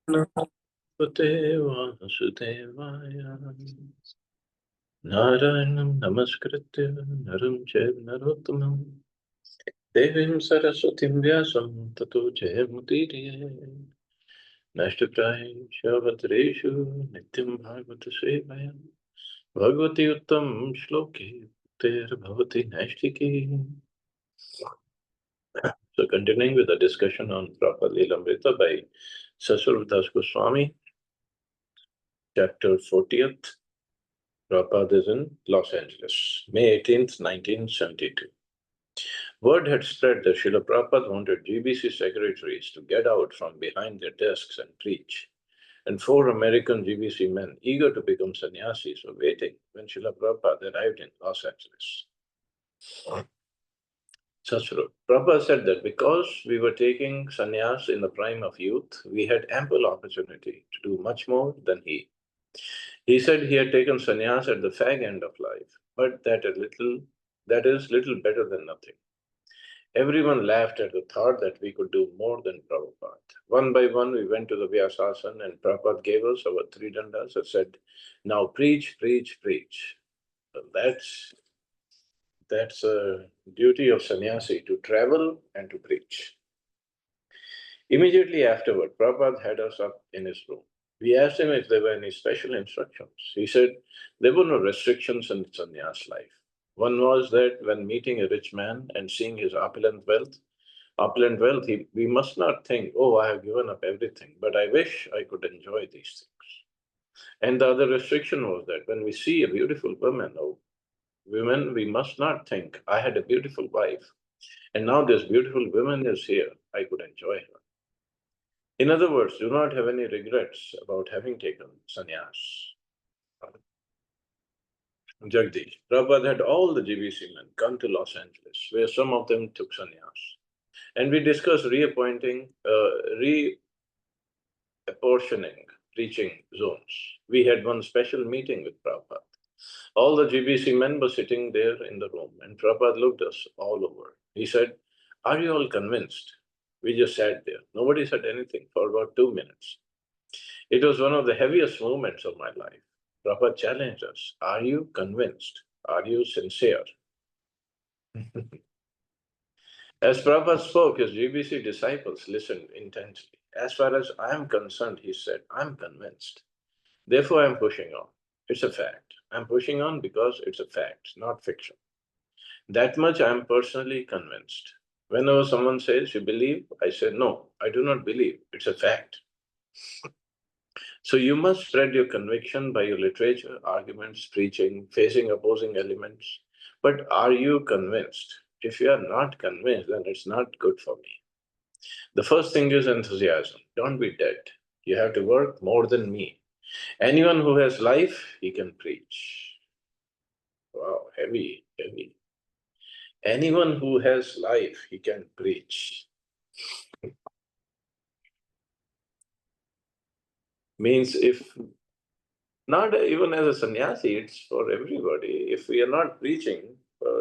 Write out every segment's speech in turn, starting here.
Namaste Vasudevaya. Narayanam Namaskritya Naram Chaiv Narottamam Devim Saraswatim Vyasam Tato Jayamudiriye Nashtaprayin Shavadreshu Nityam Bhagavata Sevaya Bhagavati Uttam Shloki Ter Bhavati Nashtiki. So continuing with the discussion on Prabhupada Lilamrita by Srila Goswami, chapter 40th. Prabhupada is in Los Angeles, May 18th, 1972. Word had spread that Srila Prabhupada wanted GBC secretaries to get out from behind their desks and preach. And 4 American GBC men, eager to become sannyasis, were waiting when Srila Prabhupada arrived in Los Angeles. Sasru. Prabhupada said that because we were taking sannyas in the prime of youth, we had ample opportunity to do much more than he. He said he had taken sannyas at the fag end of life, but that is little better than nothing. Everyone laughed at the thought that we could do more than Prabhupada. One by one, we went to the Vyasasana and Prabhupada gave us our 3 dandas and said, now preach, preach, preach. So that's a duty of sannyasi, to travel and to preach. Immediately afterward, Prabhupada had us up in his room. We asked him if there were any special instructions. He said there were no restrictions in sannyas life. One was that when meeting a rich man and seeing his opulent wealth, we must not think, oh, I have given up everything, but I wish I could enjoy these things. And the other restriction was that when we see a beautiful woman, we must not think, I had a beautiful wife, and now this beautiful woman is here, I could enjoy her. In other words, do not have any regrets about having taken sannyas. Jagdish, Prabhupada had all the GBC men come to Los Angeles, where some of them took sannyas. And we discussed reapportioning preaching zones. We had one special meeting with Prabhupada. All the GBC men were sitting there in the room, and Prabhupada looked us all over. He said, are you all convinced? We just sat there. Nobody said anything for about 2 minutes. It was one of the heaviest moments of my life. Prabhupada challenged us. Are you convinced? Are you sincere? As Prabhupada spoke, his GBC disciples listened intensely. As far as I am concerned, he said, I'm convinced. Therefore, I'm pushing on. It's a fact. I'm pushing on because it's a fact, not fiction. That much I'm personally convinced. Whenever someone says, you believe, I say, no, I do not believe. It's a fact. So you must spread your conviction by your literature, arguments, preaching, facing opposing elements. But are you convinced? If you are not convinced, then it's not good for me. The first thing is enthusiasm. Don't be dead. You have to work more than me. Anyone who has life, he can preach. Wow, heavy, heavy. Anyone who has life, he can preach. Means if not even as a sannyasi, it's for everybody. If we are not preaching,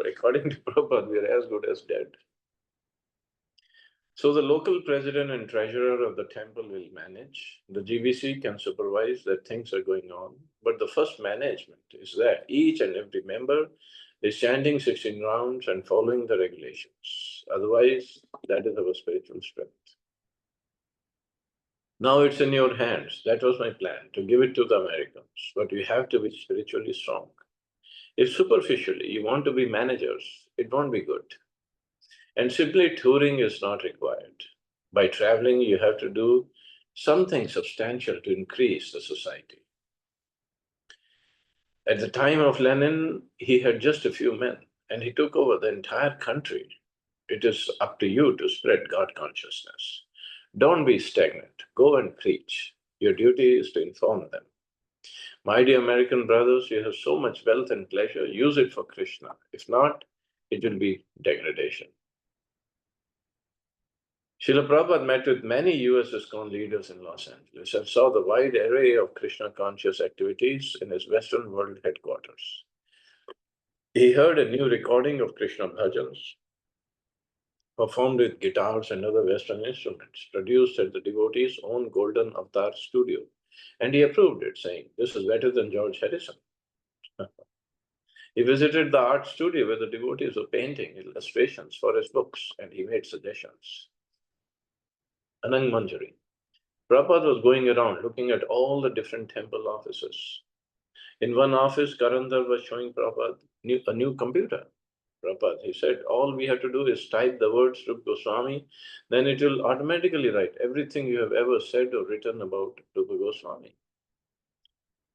according to Prabhupada, we are as good as dead. So the local president and treasurer of the temple will manage. The GBC can supervise that things are going on. But the first management is that each and every member is chanting 16 rounds and following the regulations. Otherwise, that is our spiritual strength. Now it's in your hands. That was my plan, to give it to the Americans. But you have to be spiritually strong. If superficially you want to be managers, it won't be good. And simply touring is not required. By traveling, you have to do something substantial to increase the society. At the time of Lenin, he had just a few men, and he took over the entire country. It is up to you to spread God consciousness. Don't be stagnant. Go and preach. Your duty is to inform them. My dear American brothers, you have so much wealth and pleasure, use it for Krishna. If not, it will be degradation. Srila Prabhupada met with many US ISKCON leaders in Los Angeles and saw the wide array of Krishna conscious activities in his Western world headquarters. He heard a new recording of Krishna bhajans performed with guitars and other Western instruments, produced at the devotee's own Golden Avatar studio. And he approved it, saying, "This is better than George Harrison." He visited the art studio where the devotees were painting illustrations for his books, and he made suggestions. Anang Manjari. Prabhupada was going around looking at all the different temple offices. In one office, Karandar was showing Prabhupada a new computer. Prabhupada, he said, all we have to do is type the words Rupa Goswami, then it will automatically write everything you have ever said or written about Rupa Goswami.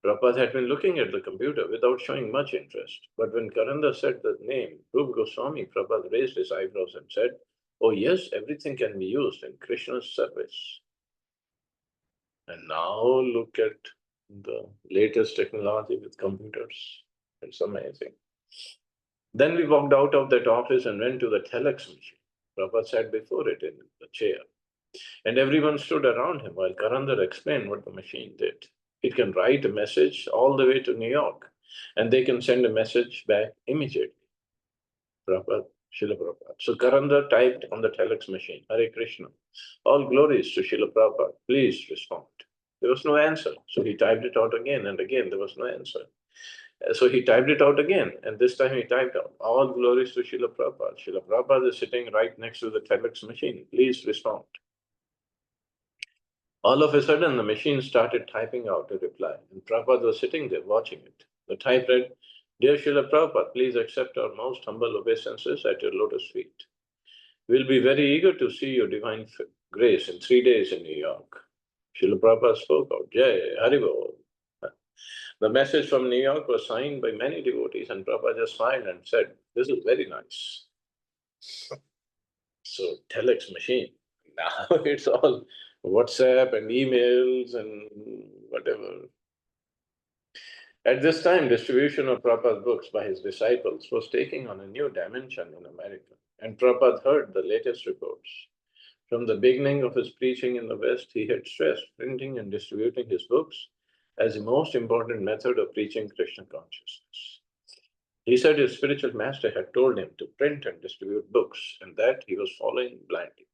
Prabhupada had been looking at the computer without showing much interest. But when Karanda said the name Rupa Goswami, Prabhupada raised his eyebrows and said, "Oh yes, everything can be used in Krishna's service." And now look at the latest technology with computers. It's amazing. Then we walked out of that office and went to the telex machine. Prabhupada sat before it in the chair. And everyone stood around him while Karandar explained what the machine did. It can write a message all the way to New York, and they can send a message back immediately. Prabhupada, Srila Prabhupada. So Karandar typed on the telex machine, Hare Krishna. All glories to Srila Prabhupada. Please respond. There was no answer. So he typed it out again and again. There was no answer. So he typed it out again, and this time he typed out, all glories to Srila Prabhupada. Srila Prabhupada is sitting right next to the telex machine. Please respond. All of a sudden, the machine started typing out a reply, and Prabhupada was sitting there watching it. The type read, "Dear Srila Prabhupada, please accept our most humble obeisances at your lotus feet. We'll be very eager to see your divine grace in 3 days in New York." Srila Prabhupada spoke out, Jai Haribo. The message from New York was signed by many devotees, and Prabhupada just smiled and said, "This is very nice." So, telex machine. Now it's all WhatsApp and emails and whatever. At this time, distribution of Prabhupada's books by his disciples was taking on a new dimension in America, and Prabhupada heard the latest reports. From the beginning of his preaching in the West, he had stressed printing and distributing his books as the most important method of preaching Krishna consciousness. He said his spiritual master had told him to print and distribute books, and that he was following blindly.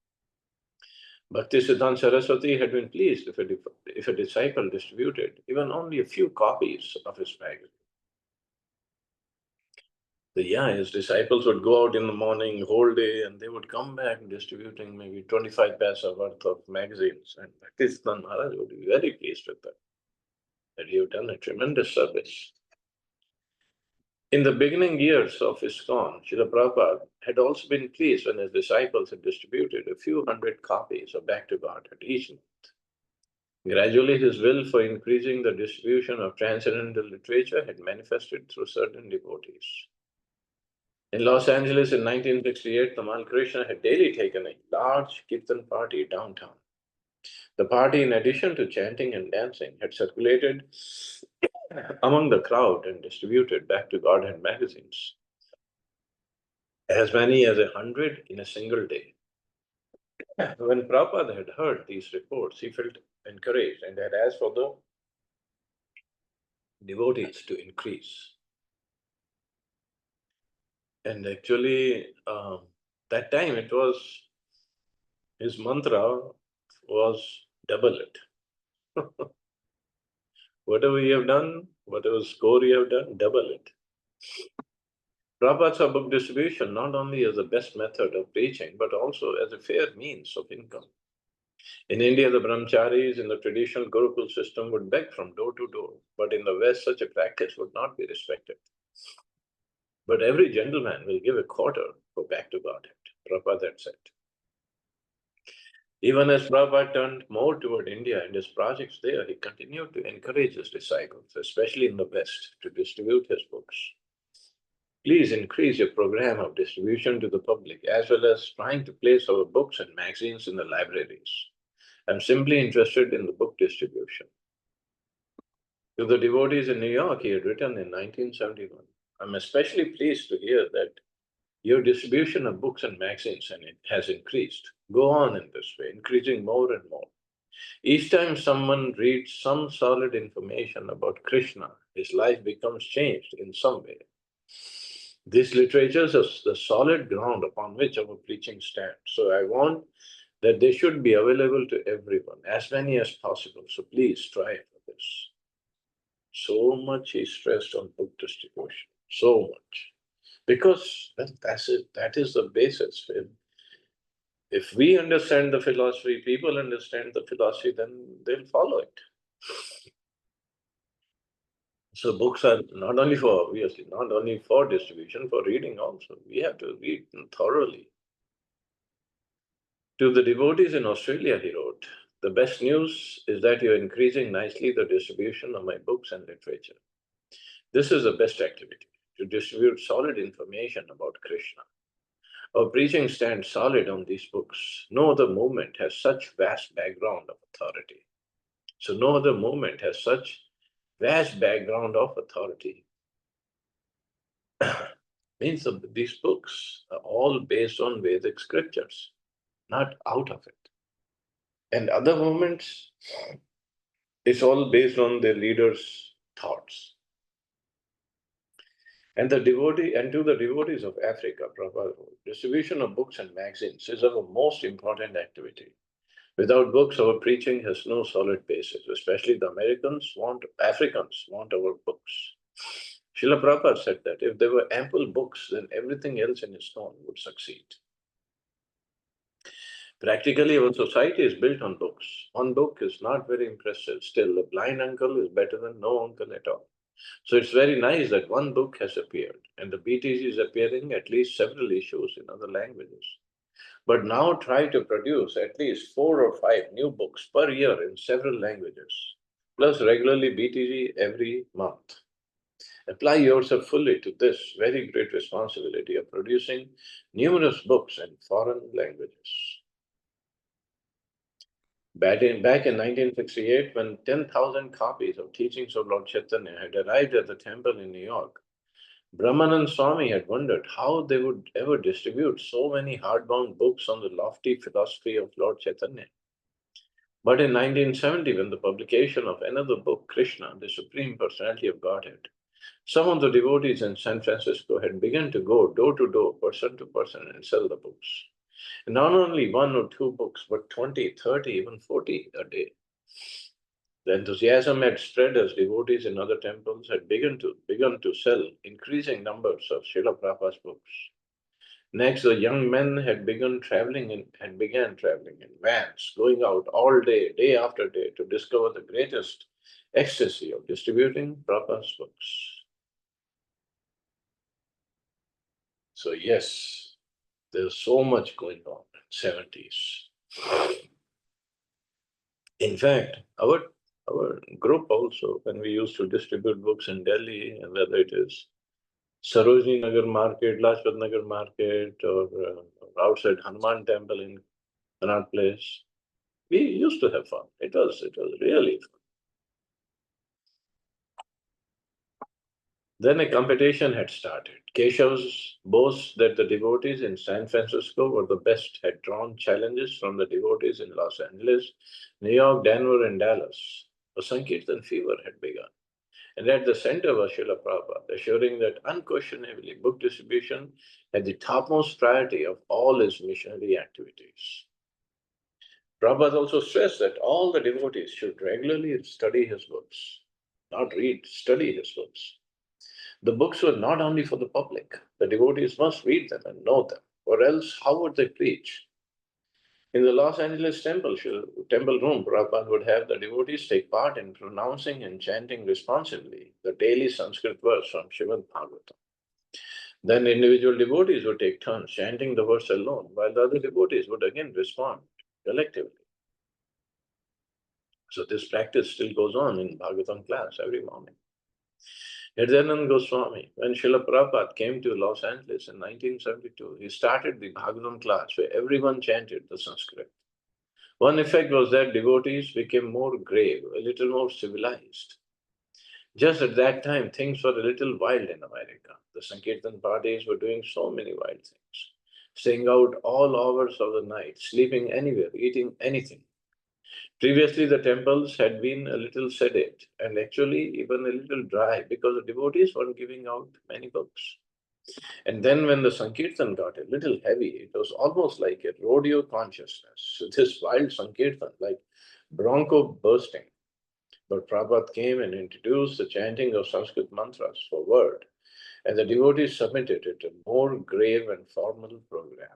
Bhaktisiddhanta Saraswati had been pleased if a disciple distributed even only a few copies of his magazine. His disciples would go out in the morning, whole day, and they would come back distributing maybe 25 paisa worth of magazines. And Bhaktisiddhanta Maharaj would be very pleased with that he had done a tremendous service. In the beginning years of ISKCON, Srila Prabhupada had also been pleased when his disciples had distributed a few hundred copies of Back to Godhead each month. Gradually, his will for increasing the distribution of transcendental literature had manifested through certain devotees. In Los Angeles in 1968, Tamal Krishna had daily taken a large Kirtan party downtown. The party, in addition to chanting and dancing, had circulated among the crowd and distributed Back to Godhead magazines, as many as 100 in a single day. When Prabhupada had heard these reports, he felt encouraged and had asked for the devotees to increase. And actually, that time it was, his mantra was double it. Whatever you have done, whatever score you have done, double it. Prabhupada saw book distribution not only as the best method of preaching, but also as a fair means of income. In India, the brahmacharis in the traditional Gurukul system would beg from door to door, but in the West, such a practice would not be respected. But every gentleman will give a quarter for Back to Godhead, Prabhupada had said. Even as Prabhupada turned more toward India and his projects there, he continued to encourage his disciples, especially in the West, to distribute his books. Please increase your program of distribution to the public, as well as trying to place our books and magazines in the libraries. I'm simply interested in the book distribution. To the devotees in New York, he had written in 1971, I'm especially pleased to hear that your distribution of books and magazines has increased. Go on in this way, increasing more and more. Each time someone reads some solid information about Krishna, his life becomes changed in some way. These literatures are the solid ground upon which our preaching stands. So I want that they should be available to everyone, as many as possible. So please try for this. So much he stressed on book distribution. So much. Because that's it. That is the basis. If we understand the philosophy, people understand the philosophy, then they'll follow it. So books are not only for, obviously, not only for distribution, for reading also. We have to read thoroughly. To the devotees in Australia, he wrote, the best news is that you're increasing nicely the distribution of my books and literature. This is the best activity, to distribute solid information about Krishna. Our preaching stands solid on these books. No other movement has such vast background of authority. So no other movement has such vast background of authority. Means these books are all based on Vedic scriptures, not out of it. And other movements, it's all based on their leaders' thoughts. And to the devotees of Africa, Prabhupada, distribution of books and magazines is our most important activity. Without books, our preaching has no solid basis, especially the Africans want our books. Srila Prabhupada said that if there were ample books, then everything else in Islam would succeed. Practically, our society is built on books. One book is not very impressive. Still, a blind uncle is better than no uncle at all. So it's very nice that one book has appeared, and the BTG is appearing at least several issues in other languages. But now try to produce at least 4 or 5 new books per year in several languages, plus regularly BTG every month. Apply yourself fully to this very great responsibility of producing numerous books in foreign languages. Back in 1968, when 10,000 copies of Teachings of Lord Chaitanya had arrived at the temple in New York, Brahmanand Swami had wondered how they would ever distribute so many hardbound books on the lofty philosophy of Lord Chaitanya. But in 1970, when the publication of another book, Krishna, the Supreme Personality of Godhead, some of the devotees in San Francisco had begun to go door to door, person to person, and sell the books. And not only 1 or 2 books, but 20, 30, even 40 a day. The enthusiasm had spread as devotees in other temples had begun to sell increasing numbers of Srila Prabhupada's books. Next, the young men began traveling in vans, going out all day, day after day, to discover the greatest ecstasy of distributing Prabhupada's books. So yes, there's so much going on in 70s. In fact, our group also, when we used to distribute books in Delhi, whether it is Sarojini Nagar Market, Lajpat Nagar Market, or outside Hanuman Temple in Connaught Place, we used to have fun. It was really fun. Then a competition had started. Keshav's boast that the devotees in San Francisco were the best had drawn challenges from the devotees in Los Angeles, New York, Denver, and Dallas. A Sankirtan fever had begun. And at the center was Srila Prabhupada, assuring that unquestionably book distribution had the topmost priority of all his missionary activities. Prabhupada also stressed that all the devotees should regularly study his books, not read, study his books. The books were not only for the public, the devotees must read them and know them, or else how would they preach? In the Los Angeles temple room, Prabhupada would have the devotees take part in pronouncing and chanting responsively the daily Sanskrit verse from Srimad Bhagavatam. Then individual devotees would take turns chanting the verse alone, while the other devotees would again respond collectively. So this practice still goes on in Bhagavatam class every morning. Nityananda Goswami, when Srila Prabhupada came to Los Angeles in 1972, he started the Bhagavatam class where everyone chanted the Sanskrit. One effect was that devotees became more grave, a little more civilized. Just at that time, things were a little wild in America. The Sankirtan parties were doing so many wild things, staying out all hours of the night, sleeping anywhere, eating anything. Previously, the temples had been a little sedate and actually even a little dry because the devotees weren't giving out many books. And then when the Sankirtan got a little heavy, it was almost like a rodeo consciousness. This wild Sankirtan, like bronco bursting. But Prabhupada came and introduced the chanting of Sanskrit mantras for word, and the devotees submitted it to a more grave and formal program.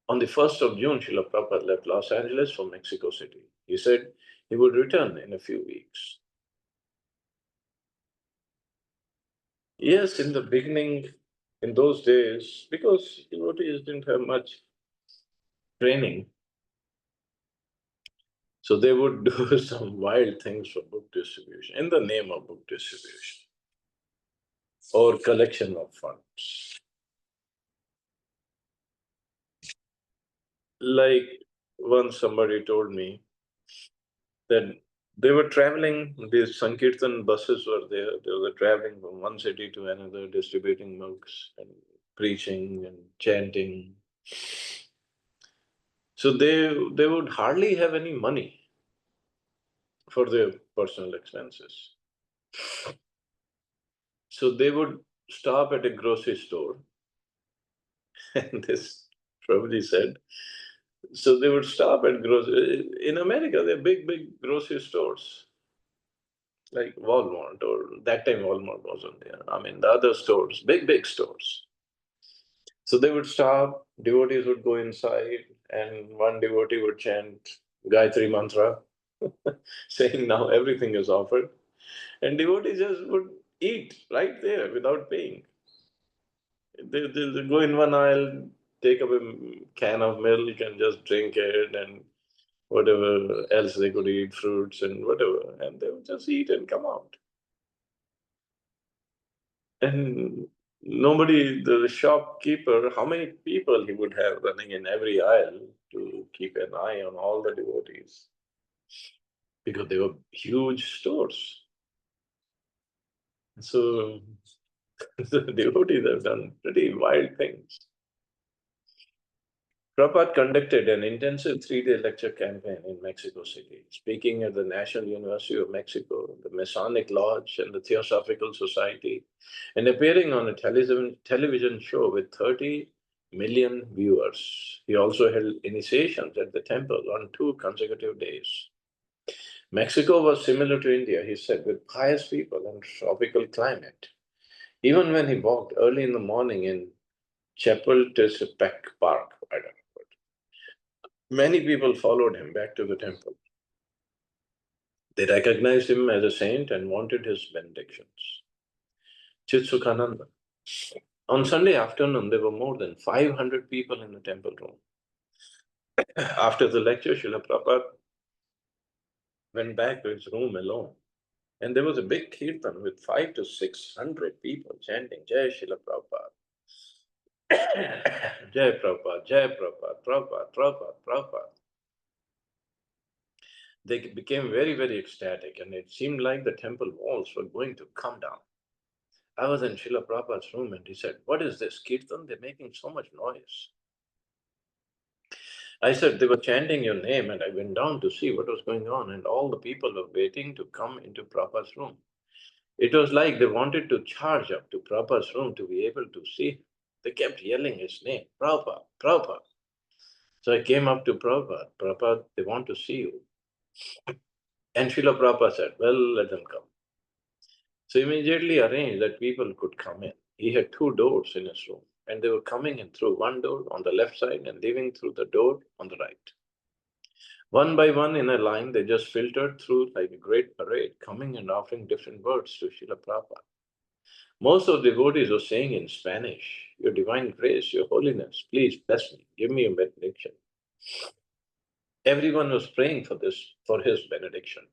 On the 1st of June, Srila Prabhupada left Los Angeles for Mexico City. He said he would return in a few weeks. Yes, in the beginning, in those days, because devotees didn't have much training, so they would do some wild things for book distribution in the name of book distribution or collection of funds. Like once somebody told me that they were traveling, these Sankirtan buses were there, they were traveling from one city to another, distributing books and preaching and chanting. So they would hardly have any money for their personal expenses. So they would stop at a grocery store, and this Prabhuji said, so they would stop at grocery. In America, there are big, big grocery stores like Walmart, or that time Walmart wasn't there. I mean, the other stores, big, big stores. So they would stop, devotees would go inside, and one devotee would chant Gayatri Mantra, saying now everything is offered. And devotees just would eat right there without paying. They go in one aisle, take up a can of milk and just drink it, and whatever else they could eat, fruits and whatever, and they would just eat and come out. And nobody, the shopkeeper, how many people he would have running in every aisle to keep an eye on all the devotees? Because they were huge stores. So the devotees have done pretty wild things. Prabhupada conducted an intensive 3-day lecture campaign in Mexico City, speaking at the National University of Mexico, the Masonic Lodge, and the Theosophical Society, and appearing on a television show with 30 million viewers. He also held initiations at the temple on 2 consecutive days. Mexico was similar to India, he said, with pious people and tropical climate. Even when he walked early in the morning in Chapultepec Park, I don't know, many people followed him back to the temple. They recognized him as a saint and wanted his benedictions. Chitsukhananda. On Sunday afternoon, there were more than 500 people in the temple room. After the lecture, Srila Prabhupada went back to his room alone. And there was a big kirtan with 500 to 600 people chanting, Jai Srila Prabhupada. Jai Prabhupada, Jai Prabhupada, Prabhupada, Prabhupada, Prabhupada. They became very, very ecstatic, and it seemed like the temple walls were going to come down. I was in Srila Prabhupada's room, and he said, "What is this kirtan? They're making so much noise." I said, "They were chanting your name," and I went down to see what was going on, and all the people were waiting to come into Prabhupada's room. It was like they wanted to charge up to Prabhupada's room to be able to see him. They kept yelling his name, Prabhupada, Prabhupada. So I came up to Prabhupada, Prabhupada, they want to see you. And Srila Prabhupada said, "Well, let them come." So immediately arranged that people could come in. He had 2 doors in his room, and they were coming in through one door on the left side and leaving through the door on the right. One by one in a line, they just filtered through like a great parade, coming and offering different words to Srila Prabhupada. Most of the devotees were saying in Spanish, "Your divine grace, your holiness, please bless me, give me a benediction." Everyone was praying for this, for his benediction.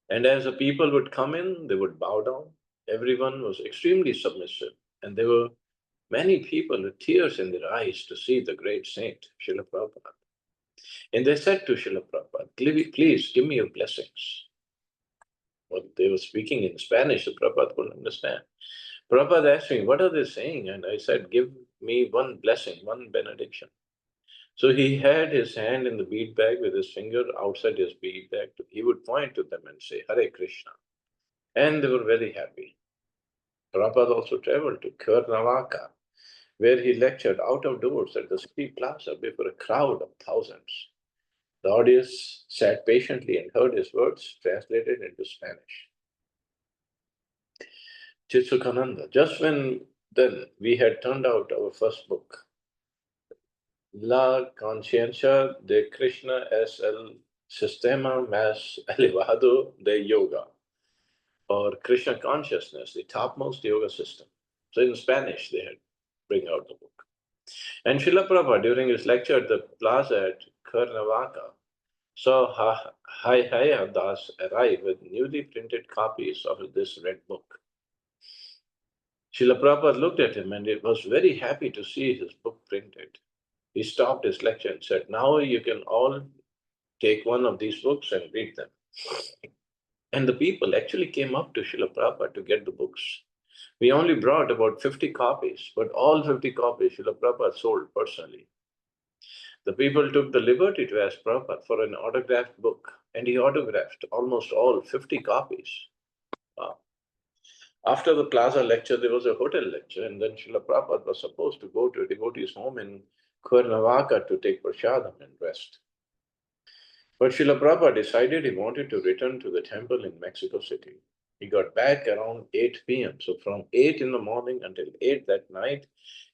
And as the people would come in, they would bow down. Everyone was extremely submissive, and there were many people with tears in their eyes to see the great saint, Srila Prabhupada. And they said to Srila Prabhupada, "Please give me your blessings." Well, they were speaking in Spanish, so Prabhupada couldn't understand. Prabhupada asked me, "What are they saying?" And I said, "Give me one blessing, one benediction." So he had his hand in the bead bag with his finger outside his bead bag. He would point to them and say, "Hare Krishna." And they were very happy. Prabhupada also traveled to Karnataka, where he lectured out of doors at the city plaza before a crowd of thousands. The audience sat patiently and heard his words translated into Spanish. Chitsukananda, just when then we had turned out our first book, La conciencia de Krishna es el sistema más elevado de yoga, or Krishna consciousness, the topmost yoga system. So in Spanish, they had bring out the book. And Srila Prabhupada, during his lecture at the plaza at Karnataka, saw Hai Das arrive with newly printed copies of this red book. Srila Prabhupada looked at him and was very happy to see his book printed. He stopped his lecture and said, "Now you can all take one of these books and read them." And the people actually came up to Srila Prabhupada to get the books. We only brought about 50 copies, but all 50 copies Srila Prabhupada sold personally. The people took the liberty to ask Prabhupada for an autographed book, and he autographed almost all 50 copies. Wow. After the plaza lecture, there was a hotel lecture, and then Srila Prabhupada was supposed to go to a devotee's home in Cuernavaca to take prasadam and rest. But Srila Prabhupada decided he wanted to return to the temple in Mexico City. He got back around 8 p.m. So from 8 in the morning until 8 that night,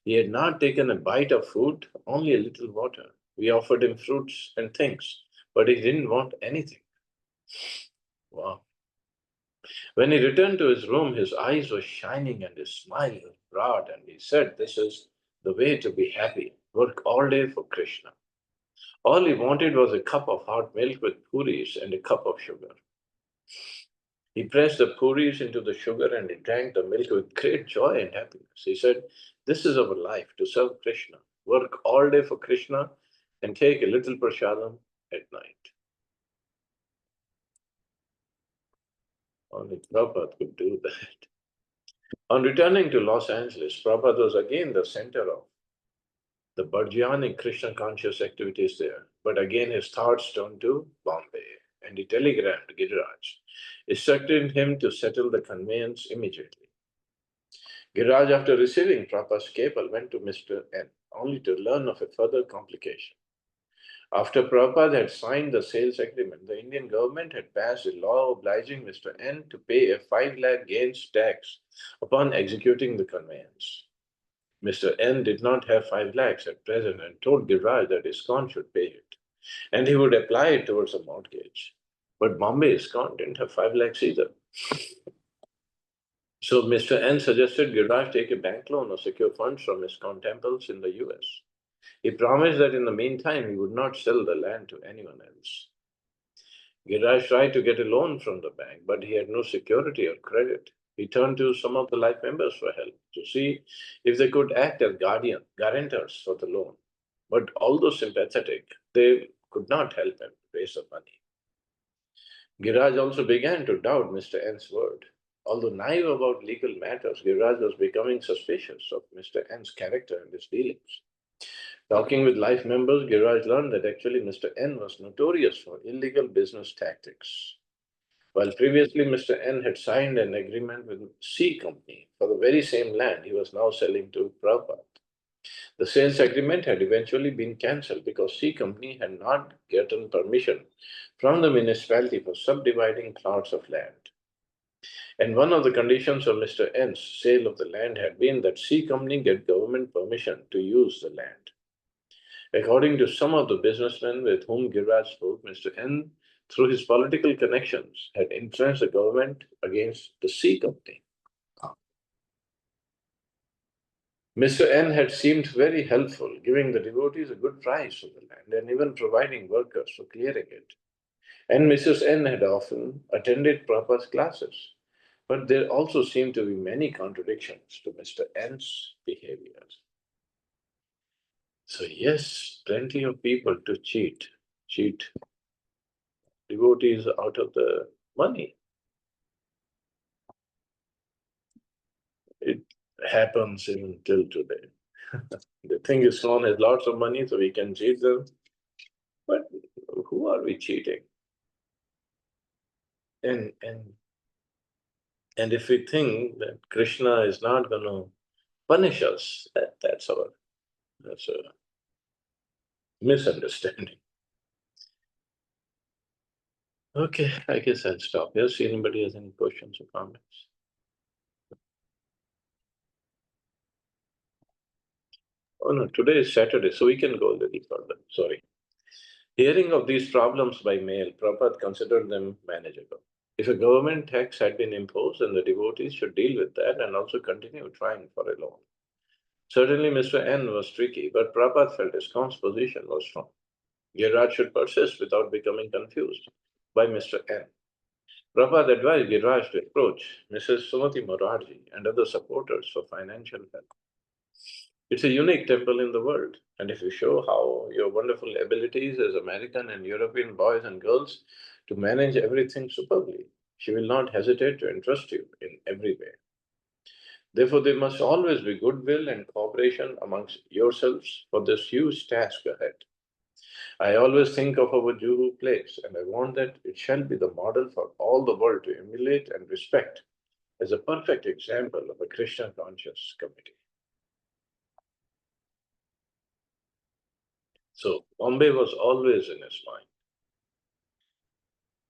he had not taken a bite of food, only a little water. We offered him fruits and things, but he didn't want anything. Wow. When he returned to his room, his eyes were shining and his smile was broad, and he said, "This is the way to be happy. Work all day for Krishna." All he wanted was a cup of hot milk with puris and a cup of sugar. He pressed the puris into the sugar and he drank the milk with great joy and happiness. He said, "This is our life, to serve Krishna. Work all day for Krishna and take a little prasadam at night." Only Prabhupada could do that. On returning to Los Angeles, Prabhupada was again the center of the burgeoning Krishna conscious activities there. But again his thoughts turned to Bombay, and he telegrammed Giriraj, instructing him to settle the conveyance immediately. Giriraj, after receiving Prabhupada's cable, went to Mr. N, only to learn of a further complication. After Prabhupada had signed the sales agreement, the Indian government had passed a law obliging Mr. N to pay a 5 lakh gains tax upon executing the conveyance. Mr. N did not have 5 lakhs at present and told Giriraj that ISKCON should pay it, and he would apply it towards a mortgage. But Bombay ISKCON didn't have 5 lakhs either. So Mr. N suggested Giriraj take a bank loan or secure funds from ISKCON temples in the US. He promised that in the meantime he would not sell the land to anyone else. Giriraj tried to get a loan from the bank, but he had no security or credit. He turned to some of the life members for help to see if they could act as guarantors for the loan. But although sympathetic, they could not help him raise the money. Giriraj also began to doubt Mr. N's word. Although naive about legal matters, Giriraj was becoming suspicious of Mr. N's character and his dealings. Talking with life members, Giriraj learned that actually Mr. N was notorious for illegal business tactics. While previously Mr. N had signed an agreement with C Company for the very same land he was now selling to Prabhupada. The sales agreement had eventually been cancelled because C Company had not gotten permission from the municipality for subdividing plots of land. And one of the conditions of Mr. N's sale of the land had been that C Company get government permission to use the land. According to some of the businessmen with whom Giriraj spoke, Mr. N, through his political connections, had influenced the government against the C Company. Mr. N had seemed very helpful, giving the devotees a good price for the land and even providing workers for clearing it. And Mrs. N had often attended Prabhupada's classes. But there also seemed to be many contradictions to Mr. N's behavior. So yes, plenty of people to cheat devotees out of the money. It happens even till today. They think ISKCON has lots of money, so we can cheat them. But who are we cheating? And And if we think that Krishna is not going to punish us, that's a misunderstanding. Okay, I guess I'll stop here. See anybody has any questions or comments? Oh no, today is Saturday, so we can go a little further. Sorry. Hearing of these problems by mail, Prabhupada considered them manageable. If a government tax had been imposed, then the devotees should deal with that and also continue trying for a loan. Certainly, Mr. N was tricky, but Prabhupada felt his position was strong. Giriraj should persist without becoming confused by Mr. N. Prabhupada advised Giriraj to approach Mrs. Sumati Morarji and other supporters for financial help. It's a unique temple in the world, and if you show how your wonderful abilities as American and European boys and girls to manage everything superbly, she will not hesitate to entrust you in every way. Therefore, there must always be goodwill and cooperation amongst yourselves for this huge task ahead. I always think of our Juhu place, and I want that it shall be the model for all the world to emulate and respect as a perfect example of a Krishna conscious committee. So, Bombay was always in his mind.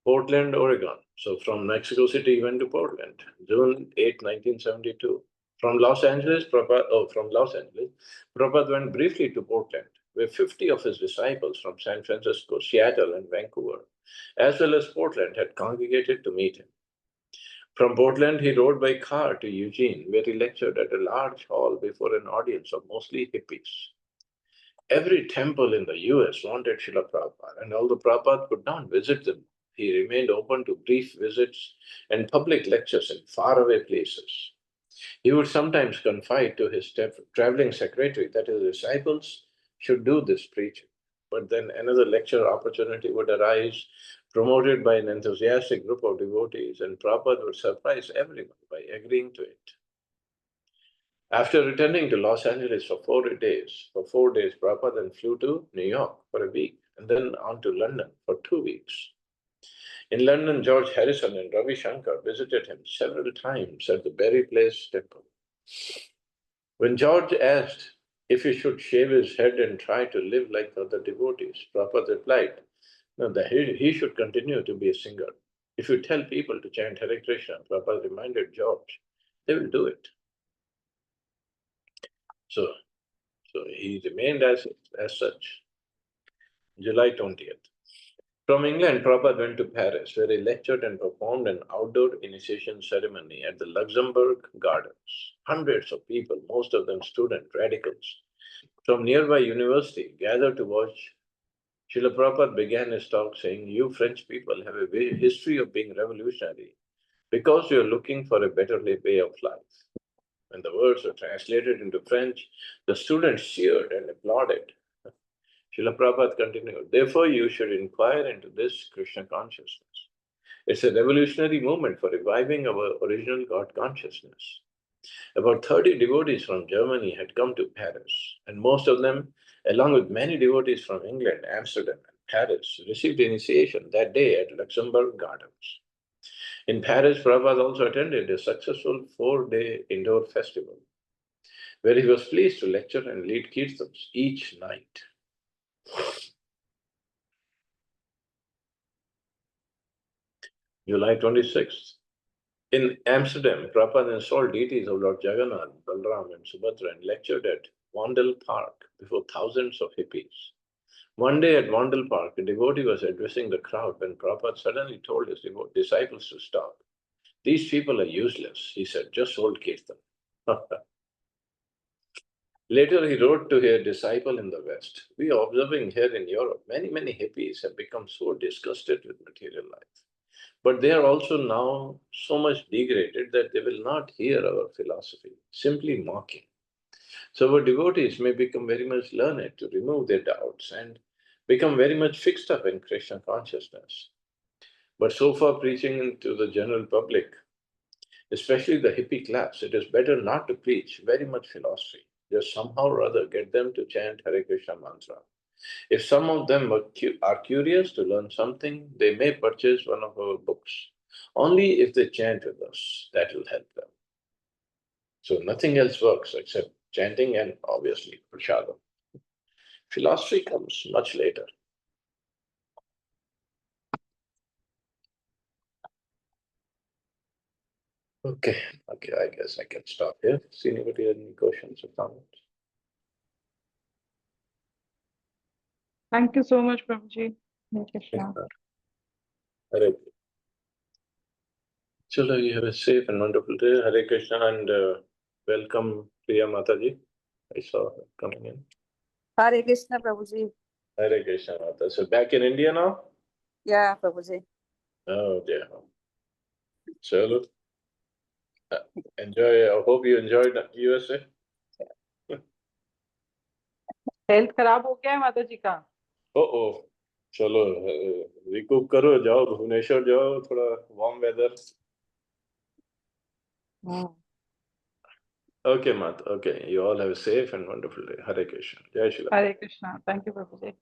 Portland, Oregon. So from Mexico City, he went to Portland, June 8, 1972. From Los Angeles, Prabhupada went briefly to Portland, where 50 of his disciples from San Francisco, Seattle, and Vancouver, as well as Portland, had congregated to meet him. From Portland, he rode by car to Eugene, where he lectured at a large hall before an audience of mostly hippies. Every temple in the US wanted Srila Prabhupada, and although Prabhupada could not visit them, he remained open to brief visits and public lectures in faraway places. He would sometimes confide to his traveling secretary that his disciples should do this preaching. But then another lecture opportunity would arise, promoted by an enthusiastic group of devotees, and Prabhupada would surprise everyone by agreeing to it. After returning to Los Angeles for 4 days, Prabhupada then flew to New York for a week and then on to London for 2 weeks. In London, George Harrison and Ravi Shankar visited him several times at the Berry Place temple. When George asked if he should shave his head and try to live like other devotees, Prabhupada replied, no, that he should continue to be a singer. If you tell people to chant Hare Krishna, Prabhupada reminded George, they will do it. So he remained as such. July 20th. From England, Prabhupada went to Paris, where he lectured and performed an outdoor initiation ceremony at the Luxembourg Gardens. Hundreds of people, most of them student radicals, from nearby university gathered to watch. Srila Prabhupada began his talk saying, you French people have a history of being revolutionary because you are looking for a better way of life. When the words were translated into French, the students cheered and applauded. Srila Prabhupada continued, therefore you should inquire into this Krishna consciousness. It's a revolutionary movement for reviving our original God consciousness. About 30 devotees from Germany had come to Paris, and most of them, along with many devotees from England, Amsterdam, and Paris, received initiation that day at Luxembourg Gardens. In Paris, Prabhupada also attended a successful 4-day indoor festival, where he was pleased to lecture and lead kirtans each night. July 26th. In Amsterdam, Prabhupada installed deities of Lord Jagannath, Balram, and Subhadra and lectured at Vondel Park before thousands of hippies. One day at Vondel Park, a devotee was addressing the crowd when Prabhupada suddenly told his disciples to stop. These people are useless, he said, just hold kirtan. Later, he wrote to a disciple in the West, we are observing here in Europe, many hippies have become so disgusted with material life. But they are also now so much degraded that they will not hear our philosophy, simply mocking. So our devotees may become very much learned to remove their doubts and become very much fixed up in Krishna consciousness. But so far preaching to the general public, especially the hippie class, it is better not to preach very much philosophy. Just somehow or other get them to chant Hare Krishna mantra. If some of them are curious to learn something, they may purchase one of our books, Only if they chant with us, that will help them. So nothing else works except chanting and obviously prasadam. Philosophy comes much later. Okay, I guess I can stop here. See anybody have any questions or comments? Thank you so much, Prabhuji. Hare Krishna. Hare. Chalo, you have a safe and wonderful day. Hare Krishna and welcome Priya Mataji. I saw her coming in. Hare Krishna, Prabhuji. Hare Krishna Mata. So back in India now? Yeah, Prabhuji. Oh dear. Chalo. Enjoy. I hope you enjoyed USA. Health खराब हो गया है माता जी का? Oh, चलो recoup करो, जाओ भुवनेश्वर जाओ, थोड़ा warm weather. Okay, Mata. Okay, you all have a safe and wonderful day. Hare Krishna. Jai Shri Ram. Hare Krishna. Thank you, Prabhuji.